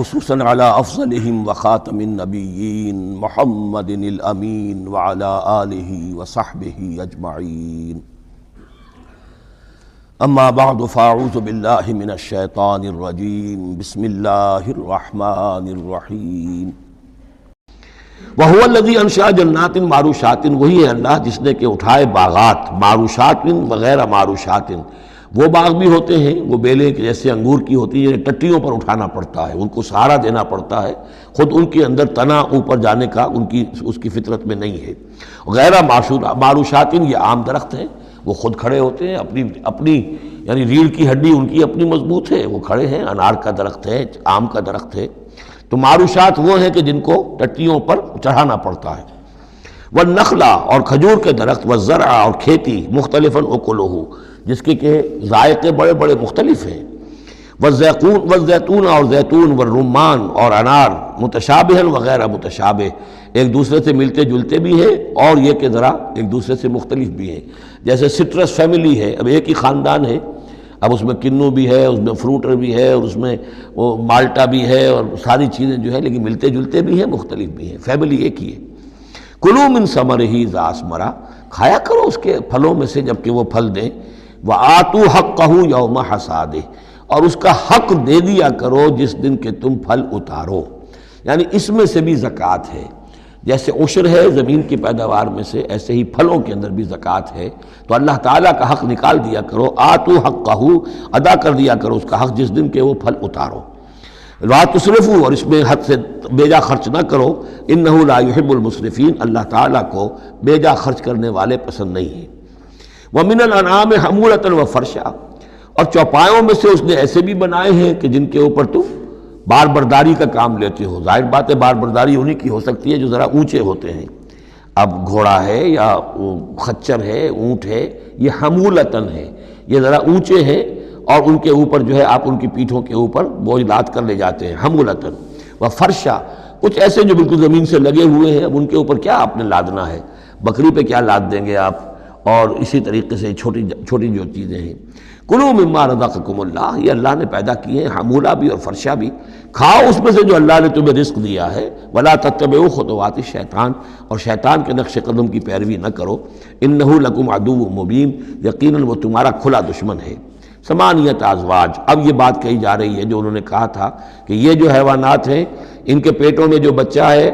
خصوصاً على افضلهم وخاتم النبیین محمد الامین وعلى آلہ وصحبہ اجمعین اما بعد فاعوذ باللہ من الشیطان الرجیم بسم اللہ الرحمن الرحیم وَهُوَ الَّذِي أَنشَأَ جَنَّاتٍ مَعْرُوشَاتٍ، وہی ہے اللہ جس نے کہ اٹھائے باغات معروشات وغیرہ معروشات، وہ باغ بھی ہوتے ہیں وہ بیلیں جیسے انگور کی ہوتی ہیں، ٹٹیوں پر اٹھانا پڑتا ہے، ان کو سہارا دینا پڑتا ہے، خود ان کے اندر تنا اوپر جانے کا اس کی فطرت میں نہیں ہے۔ غیر معروشات یہ عام درخت ہیں، وہ خود کھڑے ہوتے ہیں، اپنی یعنی ریڑھ کی ہڈی ان کی اپنی مضبوط ہے، وہ کھڑے ہیں، انار کا درخت ہے، آم کا درخت ہے۔ تو معروشات وہ ہیں کہ جن کو ٹٹیوں پر چڑھانا پڑتا ہے۔ والنخلا، اور کھجور کے درخت، والزرع، اور کھیتی، مختلفاً اکلہ، جس کے کہ ذائقے بڑے بڑے مختلف ہیں۔ والزیتون، اور زیتون، والرمان، اور انار، متشابہاً وغیرہ متشابہ، ایک دوسرے سے ملتے جلتے بھی ہیں اور یہ کہ ذرا ایک دوسرے سے مختلف بھی ہیں۔ جیسے سٹرس فیملی ہے، اب ایک ہی خاندان ہے، اب اس میں کنو بھی ہے، اس میں فروٹر بھی ہے، اور اس میں وہ مالٹا بھی ہے، اور ساری چیزیں جو ہے لیکن ملتے جلتے بھی ہیں، مختلف بھی ہیں، فیملی ایک ہی ہے۔ کلوا من ثمرہ اذا اثمر، کھایا کرو اس کے پھلوں میں سے جب کہ وہ پھل دیں۔ وآتوا حقہ یوم حصادہ، اور اس کا حق دے دیا کرو جس دن کہ تم پھل اتارو، یعنی اس میں سے بھی زکوٰۃ ہے۔ جیسے عشر ہے زمین کی پیداوار میں سے، ایسے ہی پھلوں کے اندر بھی زکوٰۃ ہے، تو اللہ تعالیٰ کا حق نکال دیا کرو۔ آتوا حقہ، ادا کر دیا کرو اس کا حق جس دن کہ وہ پھل اتارو۔ لا تسرفوا، اور اس میں حد سے بیجا خرچ نہ کرو۔ انہ لا یحب المسرفین، اللہ تعالیٰ کو بیجا خرچ کرنے والے پسند نہیں ہیں۔ ومن الانعام حمولۃ وفرشا، اور چوپایوں میں سے اس نے ایسے بھی بنائے ہیں کہ جن کے اوپر تم بار برداری کا کام لیتے ہو۔ ظاہر بات ہے بار برداری انہی کی ہو سکتی ہے جو ذرا اونچے ہوتے ہیں، اب گھوڑا ہے یا خچر ہے، اونٹ ہے، یہ حمولتاً ہے، یہ ذرا اونچے ہیں اور ان کے اوپر جو ہے آپ ان کی پیٹھوں کے اوپر بوجھ لاد کر لے جاتے ہیں، حمولتاً۔ وفرشا، کچھ ایسے جو بالکل زمین سے لگے ہوئے ہیں، اب ان کے اوپر کیا آپ نے لادنا ہے، بکری پہ کیا لاد دیں گے آپ، اور اسی طریقے سے چھوٹی چھوٹی جو چیزیں ہیں۔ کلوا مما رزقکم اللہ، یہ اللہ نے پیدا کیے ہیں، حمولہ بھی اور فرشا بھی، کھاؤ اس میں سے جو اللہ نے تمہیں رزق دیا ہے۔ ولا تتبعوا خطوات الشیطان، اور شیطان کے نقش قدم کی پیروی نہ کرو۔ انہ لکم عدو مبین، یقیناً وہ تمہارا کھلا دشمن ہے۔ ثمانیۃ ازواج، اب یہ بات کہی جا رہی ہے جو انہوں نے کہا تھا کہ یہ جو حیوانات ہیں ان کے پیٹوں میں جو بچہ ہے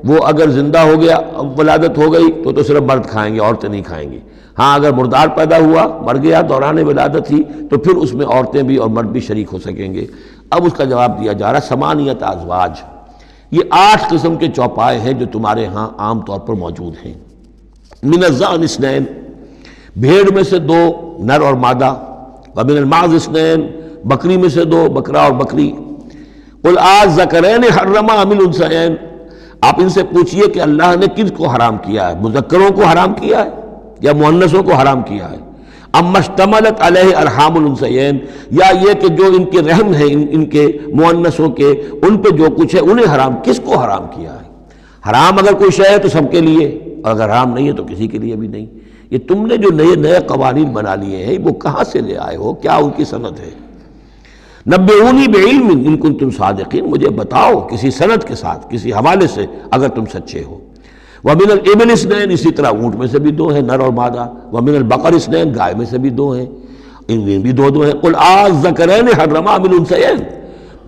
وہ اگر زندہ ہو گیا، ولادت ہو گئی تو صرف مرد کھائیں گے، عورتیں نہیں کھائیں گے۔ ہاں اگر مردار پیدا ہوا، مر گیا دوران ولادت ہی، تو پھر اس میں عورتیں بھی اور مرد بھی شریک ہو سکیں گے۔ اب اس کا جواب دیا جا رہا ہے ثمانیۃ ازواج، یہ 8 قسم کے چوپائے ہیں جو تمہارے ہاں عام طور پر موجود ہیں۔ من الضأن اثنین، بھیڑ میں سے 2 نر اور مادہ، ومن المعز اثنین، بکری میں سے 2 بکرا اور بکری۔ قل الذکرین حرم ام الانثیین، آپ ان سے پوچھئے کہ اللہ نے کن کو حرام کیا ہے، مذکروں کو حرام کیا ہے یا مؤنثوں کو حرام کیا ہے؟ اما اشتملت علیہ ارحام الانثیین، یا یہ کہ جو ان کے رحم ہیں ان کے مؤنثوں کے، ان پہ جو کچھ ہے انہیں حرام، کس کو حرام کیا ہے؟ حرام اگر کوئی شے ہے تو سب کے لیے، اور اگر حرام نہیں ہے تو کسی کے لیے بھی نہیں۔ یہ تم نے جو نئے قوانین بنا لیے ہیں وہ کہاں سے لے آئے ہو، کیا ان کی سند ہے؟ نبئونی بعلم ان کنتم صادقین، مجھے بتاؤ کسی سند کے ساتھ، کسی حوالے سے اگر تم سچے ہو۔ ومن الابل اثنین، اسی طرح اونٹ میں سے بھی 2 ہیں نر اور مادہ۔ ومن البقر اثنین، گائے میں سے بھی 2 ہیں، ان میں بھی 2 ہیں۔ قل الذکرین حرم ام الانثیین،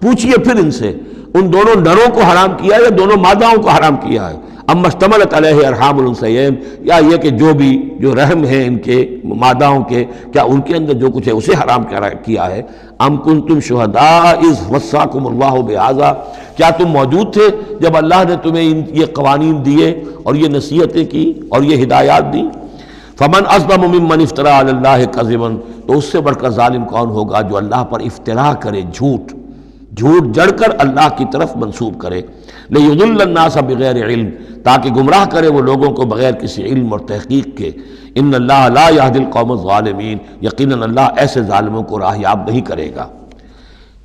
پوچھئے پھر ان سے ان دونوں نروں کو حرام کیا یا دونوں ماداؤں کو حرام کیا ہے؟ اما اشتملت علیہ ارحام الانثیین، یا یہ کہ جو رحم ہیں ان کے ماداؤں کے، کیا ان کے اندر جو کچھ ہے اسے حرام کیا ہے؟ ام کنتم شہداء اذ وصاکم اللہ بہذا، کیا تم موجود تھے جب اللہ نے تمہیں یہ قوانین دیے اور یہ نصیحتیں کی اور یہ ہدایات دی؟ فمن اظلم ممن افتری علی اللہ کذبا، تو اس سے بڑھ کر ظالم کون ہوگا جو اللہ پر افترا کرے، جھوٹ جڑ کر اللہ کی طرف منسوب کرے۔ لیضل الناس بغیر علم، تاکہ گمراہ کرے وہ لوگوں کو بغیر کسی علم اور تحقیق کے۔ ان اللہ لا یہدی القوم الظالمین، یقیناً اللہ ایسے ظالموں کو راہیاب نہیں کرے گا۔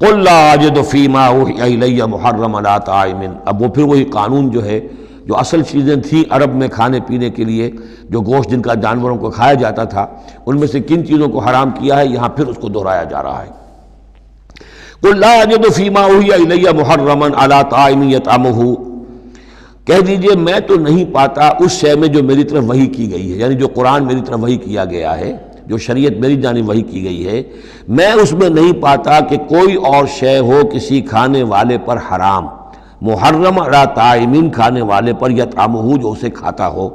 قل لا اجد فیما اوحی الی محرما علی طاعم، اب وہ پھر وہی قانون جو ہے، جو اصل چیزیں تھیں عرب میں کھانے پینے کے لیے، جو گوشت جن کا جانوروں کو کھایا جاتا تھا، ان میں سے کن چیزوں کو حرام کیا ہے، یہاں پھر اس کو دہرایا جا رہا ہے۔ قل لا اجد فیما اوحی الی محرما علی طاعم یطعمہ، کہہ دیجئے میں تو نہیں پاتا اس شے میں جو میری طرف وحی کی گئی ہے، یعنی جو قرآن میری طرف وحی کیا گیا ہے، جو شریعت میری جانب وحی کی گئی ہے، میں اس میں نہیں پاتا کہ کوئی اور شے ہو کسی کھانے والے پر حرام، محرم علی طاعم کھانے والے پر، یطعمہ جو اسے کھاتا ہو،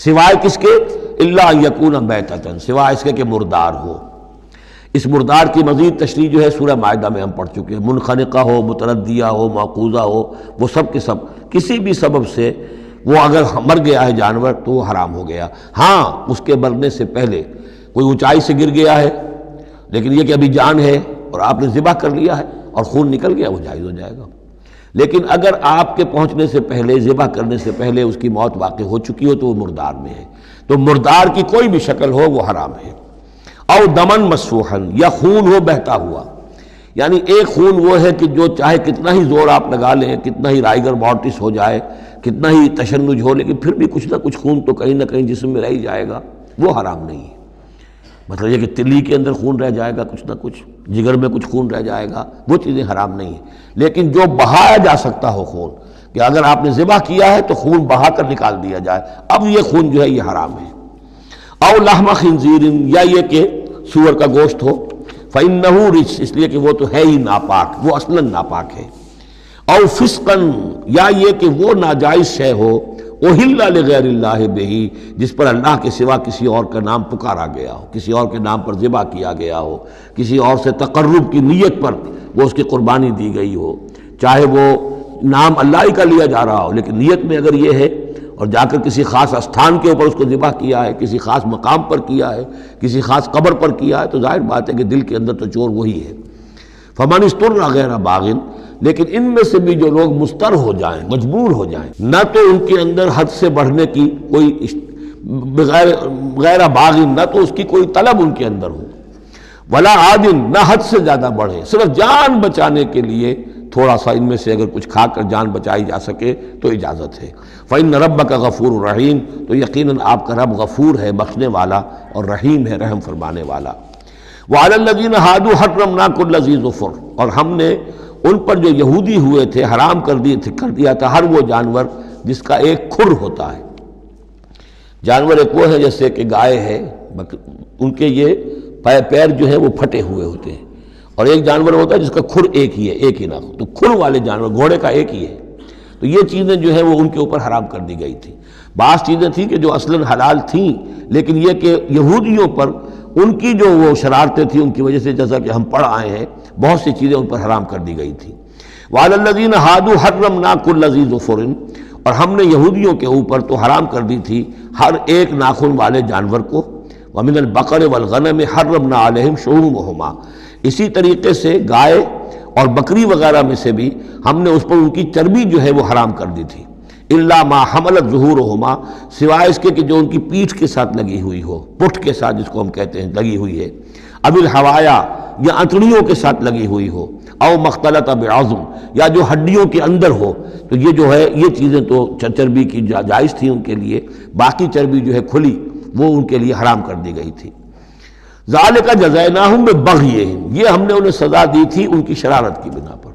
سوائے کس کے؟ الا ان یکون میتۃ، سوائے اس کے کہ مردار ہو۔ اس مردار کی مزید تشریح جو ہے سورہ مائدہ میں ہم پڑھ چکے ہیں، منخنقہ ہو، متردیہ ہو، موقوذہ ہو، وہ سب کے سب کسی بھی سبب سے وہ اگر مر گیا ہے جانور تو وہ حرام ہو گیا۔ ہاں اس کے مرنے سے پہلے کوئی اونچائی سے گر گیا ہے لیکن یہ کہ ابھی جان ہے اور آپ نے ذبح کر لیا ہے اور خون نکل گیا، وہ جائز ہو جائے گا۔ لیکن اگر آپ کے پہنچنے سے پہلے، ذبح کرنے سے پہلے اس کی موت واقع ہو چکی ہو تو وہ مردار میں ہے، تو مردار کی کوئی بھی شکل ہو وہ حرام ہے۔ او دمن مسفوحا، یا خون ہو بہتا ہوا، یعنی ایک خون وہ ہے کہ جو چاہے کتنا ہی زور آپ لگا لیں، کتنا ہی رائگر مورٹس ہو جائے، کتنا ہی تشنج ہو، لیکن پھر بھی کچھ نہ کچھ خون تو کہیں نہ کہیں جسم میں رہ ہی جائے گا، وہ حرام نہیں ہے۔ مطلب یہ کہ تلی کے اندر خون رہ جائے گا، کچھ نہ کچھ جگر میں کچھ خون رہ جائے گا، وہ چیزیں حرام نہیں ہیں۔ لیکن جو بہایا جا سکتا ہو خون، کہ اگر آپ نے ذبح کیا ہے تو خون بہا کر نکال دیا جائے، اب یہ خون جو ہے یہ حرام ہے۔ او لحم خنزیر، یا یہ کہ سور کا گوشت ہو، فإنہ رجس، اس لیے کہ وہ تو ہے ہی ناپاک، وہ اصلاً ناپاک ہے۔ او فسقاً، یا یہ کہ وہ ناجائز شے ہو، احل لغیر اللہ بہ، جس پر اللہ کے سوا کسی اور کا نام پکارا گیا ہو، کسی اور کے نام پر ذبح کیا گیا ہو، کسی اور سے تقرب کی نیت پر وہ اس کی قربانی دی گئی ہو، چاہے وہ نام اللہ ہی کا لیا جا رہا ہو لیکن نیت میں اگر یہ ہے، اور جا کر کسی خاص استھان کے اوپر اس کو ذبح کیا ہے، کسی خاص مقام پر کیا ہے، کسی خاص قبر پر کیا ہے، تو ظاہر بات ہے کہ دل کے اندر تو چور وہی ہے۔ فمن اضطر غیر باغ، لیکن ان میں سے بھی جو لوگ مضطر ہو جائیں، مجبور ہو جائیں، نہ تو ان کے اندر حد سے بڑھنے کی کوئی غیر باغ، نہ تو اس کی کوئی طلب ان کے اندر ہو، ولا عاد، نہ حد سے زیادہ بڑھے، صرف جان بچانے کے لیے تھوڑا سا ان میں سے اگر کچھ کھا کر جان بچائی جا سکے تو اجازت ہے۔ فإن ربک غفور رحیم، تو یقیناً آپ کا رب غفور ہے، بخشنے والا، اور رحیم ہے، رحم فرمانے والا۔ وعلی الذین ہادوا حرمنا کل ذی ظفر، اور ہم نے ان پر جو یہودی ہوئے تھے حرام کر دیا تھا ہر وہ جانور جس کا ایک کھر ہوتا ہے۔ جانور ایک وہ ہے جیسے کہ گائے ہے، ان کے یہ پیر جو ہے وہ پھٹے ہوئے ہوتے ہیں، اور ایک جانور ہوتا ہے جس کا کھر ایک ہی ہے، ایک ہی ناخن، تو کھر والے جانور گھوڑے کا ایک ہی ہے، تو یہ چیزیں جو ہیں وہ ان کے اوپر حرام کر دی گئی تھی۔ بعض چیزیں تھیں کہ جو اصلاً حلال تھیں لیکن یہ کہ یہودیوں پر ان کی جو وہ شرارتیں تھیں ان کی وجہ سے، جیسا کہ ہم پڑھ آئے ہیں، بہت سی چیزیں ان پر حرام کر دی گئی تھیں۔ وعلی الذین ہادوا حرمنا کل ذی ظفر، اور ہم نے یہودیوں کے اوپر تو حرام کر دی تھی ہر ایک ناخن والے جانور کو۔ ومن البقر والغنم حرمنا علیہم شحومہما، اسی طریقے سے گائے اور بکری وغیرہ میں سے بھی ہم نے اس پر ان کی چربی جو ہے وہ حرام کر دی تھی۔ الا ما حملت ظہورہما، سوائے اس کے کہ جو ان کی پیٹھ کے ساتھ لگی ہوئی ہو، پٹھ کے ساتھ جس کو ہم کہتے ہیں لگی ہوئی ہے، اب الحوایا، یا انتڑیوں کے ساتھ لگی ہوئی ہو، او مختلط بعظم، یا جو ہڈیوں کے اندر ہو، تو یہ جو ہے یہ چیزیں تو چربی کی جائز تھی ان کے لیے، باقی چربی جو ہے کھلی وہ ان کے لیے حرام کر دی گئی تھی۔ ذالک جزیناہم ببغیہم، یہ ہم نے انہیں سزا دی تھی ان کی شرارت کی بنا پر۔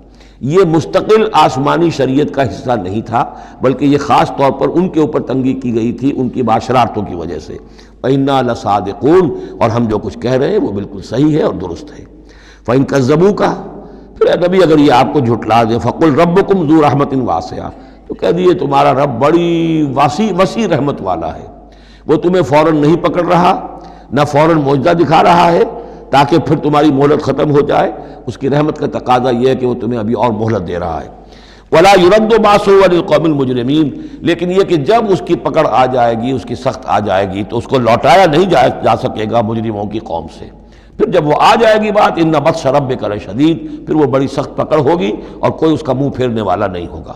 یہ مستقل آسمانی شریعت کا حصہ نہیں تھا بلکہ یہ خاص طور پر ان کے اوپر تنگی کی گئی تھی ان کی شرارتوں کی وجہ سے۔ وَإِنَّا لَصَادِقُونَ، اور ہم جو کچھ کہہ رہے ہیں وہ بالکل صحیح ہے اور درست ہے۔ فَإِن كَذَّبُوكَ، پھر اے نبی اگر یہ آپ کو جھٹلا دیں، فَقُلْ رَبُّكُمْ ذُو رَحْمَةٍ وَاسِعَةٍ، تو کہہ دیے تمہارا رب بڑی وسیع رحمت والا ہے، وہ تمہیں فوراً نہیں پکڑ رہا، نہ فوراً معجزہ دکھا رہا ہے تاکہ پھر تمہاری مہلت ختم ہو جائے، اس کی رحمت کا تقاضا یہ ہے کہ وہ تمہیں ابھی اور مہلت دے رہا ہے۔ وَلَا يُرَدُّ بَأْسُهُ عَنِ الْقَوْمِ الْمُجْرِمِينَ، لیکن یہ کہ جب اس کی پکڑ آ جائے گی، اس کی سخت آ جائے گی تو اس کو لوٹایا نہیں جا سکے گا مجرموں کی قوم سے۔ پھر جب وہ آ جائے گی بات، إِنَّ بَطْشَ رَبِّكَ لَشَدِيدٌ، پھر وہ بڑی سخت پکڑ ہوگی اور کوئی اس کا منہ پھیرنے والا نہیں ہوگا۔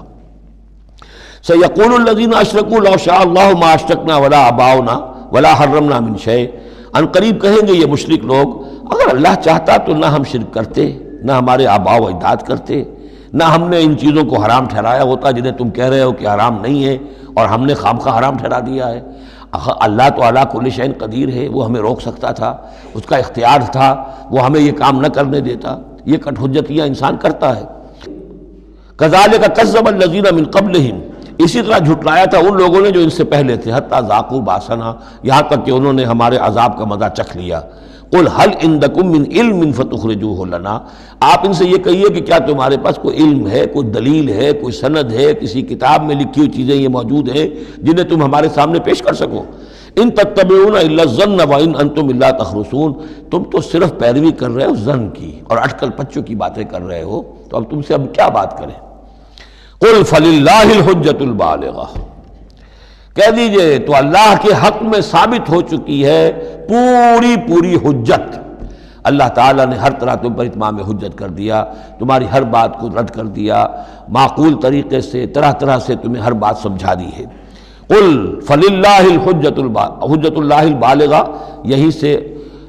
سَيَقُولُ الَّذِينَ أَشْرَكُوا لَوْ شَاءَ اللَّهُ مَا أَشْرَكْنَا وَلَا آبَاؤُنَا وَلَا حَرَّمْنَا مِنْ شَيْءٍ، ان قریب کہیں گے یہ مشرک لوگ، اگر اللہ چاہتا تو نہ ہم شرک کرتے، نہ ہمارے آباء و اجداد کرتے، نہ ہم نے ان چیزوں کو حرام ٹھہرایا ہوتا جنہیں تم کہہ رہے ہو کہ حرام نہیں ہے اور ہم نے خامخواہ حرام ٹھہرا دیا ہے۔ اللہ تو علی کل شیء قدیر ہے، وہ ہمیں روک سکتا تھا، اس کا اختیار تھا، وہ ہمیں یہ کام نہ کرنے دیتا۔ یہ کٹ حجتیاں انسان کرتا ہے۔ کذالک کذب الذین من قبلہم، اسی طرح جھٹلایا تھا ان لوگوں نے جو ان سے پہلے تھے، حتی ذاقوا باسنا، یہاں تک کہ انہوں نے ہمارے عذاب کا مزہ چکھ لیا۔ قل هل عندکم من علم فتخرجوہ لنا، آپ ان سے یہ کہیے کہ کیا تمہارے پاس کوئی علم ہے، کوئی دلیل ہے، کوئی سند ہے، کسی کتاب میں لکھی ہوئی چیزیں یہ موجود ہیں جنہیں تم ہمارے سامنے پیش کر سکو؟ ان تتبعون الا الظن وان انتم الا تخرصون، تم تو صرف پیروی کر رہے ہو ظن کی اور اٹکل پچوں کی باتیں کر رہے ہو، تو اب تم سے اب کیا بات کریں؟ قل فللہ الحجۃ البالغہ، کہہ دیجئے تو اللہ کے حق میں ثابت ہو چکی ہے پوری حجت۔ اللہ تعالیٰ نے ہر طرح تم پر اتمام حجت کر دیا، تمہاری ہر بات کو رد کر دیا، معقول طریقے سے طرح طرح سے تمہیں ہر بات سمجھا دی ہے۔ قل فللہ حجت اللہ البالغہ، یہی سے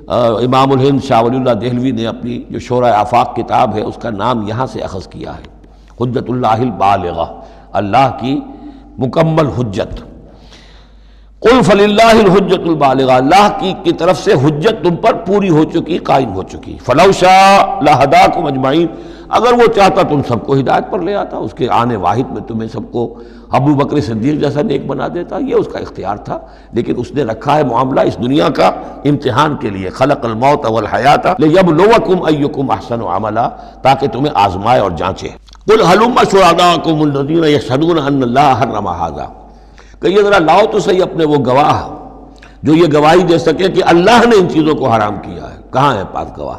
امام الہند شاہ ولی اللہ دہلوی نے اپنی جو شورۂ آفاق کتاب ہے اس کا نام یہاں سے اخذ کیا ہے، حجت اللہ البالغہ، اللہ کی مکمل حجت۔ قل فللہ الحجت البالغہ، اللہ کی طرف سے حجت تم پر پوری ہو چکی، قائم ہو چکی۔ فلو شاء لہداکم اجمعین، اگر وہ چاہتا تم سب کو ہدایت پر لے آتا، اس کے آنے واحد میں تمہیں سب کو ابو بکر صدیق جیسا نیک بنا دیتا، یہ اس کا اختیار تھا، لیکن اس نے رکھا ہے معاملہ اس دنیا کا امتحان کے لیے۔ خلق الموت والحیات لیبلوکم ایکم احسن عملا، تاکہ تمہیں آزمائے اور جانچے۔ قل ہلم شہداءکم الذین یشہدون ان اللہ حرم ھذا، کہ یہ ذرا لاؤ تو صحیح اپنے وہ گواہ جو یہ گواہی دے سکے کہ اللہ نے ان چیزوں کو حرام کیا ہے۔ کہاں ہے پاس گواہ؟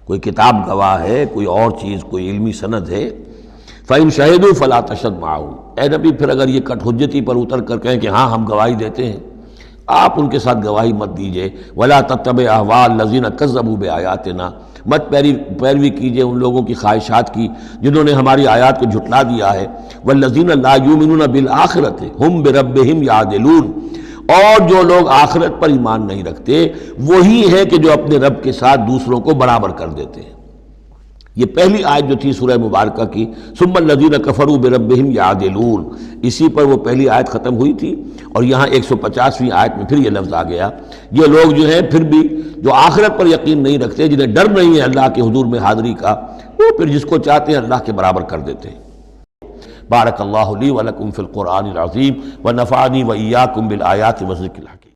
کوئی کتاب گواہ ہے، کوئی اور چیز، کوئی علمی سند ہے؟ فَإِن شَهِدُوا فَلَا تَشْهَدْ مَعَهُمْ، اے نبی پھر اگر یہ کٹ حجتی پر اتر کر کہیں کہ ہاں ہم گواہی دیتے ہیں، آپ ان کے ساتھ گواہی مت دیجئے۔ وَلَا تَتَّبِعْ أَهْوَاءَ الَّذِينَ كَذَّبُوا بِآيَاتِنَا، مت پیروی کیجئے ان لوگوں کی خواہشات کی جنہوں نے ہماری آیات کو جھٹلا دیا ہے۔ وَالَّذِينَ لَا يُؤْمِنُونَ بِالْآخِرَةِ هُمْ بِرَبِّهِمْ يَعْدِلُونَ، اور جو لوگ آخرت پر ایمان نہیں رکھتے وہی ہیں کہ جو اپنے رب کے ساتھ دوسروں کو برابر کر دیتے ہیں۔ یہ پہلی آیت جو تھی سورہ مبارکہ کی، ثم الذین کفروا بربہم یعدلون، اسی پر وہ پہلی آیت ختم ہوئی تھی، اور یہاں 150ویں آیت میں پھر یہ لفظ آ گیا۔ یہ لوگ جو ہیں پھر بھی جو آخرت پر یقین نہیں رکھتے، جنہیں ڈر نہیں ہے اللہ کے حضور میں حاضری کا، وہ پھر جس کو چاہتے ہیں اللہ کے برابر کر دیتے ہیں۔ بارک اللہ لی ولکم فی القرآن العظیم ونفعنی وإیاکم بالآیات والذکر الحکیم۔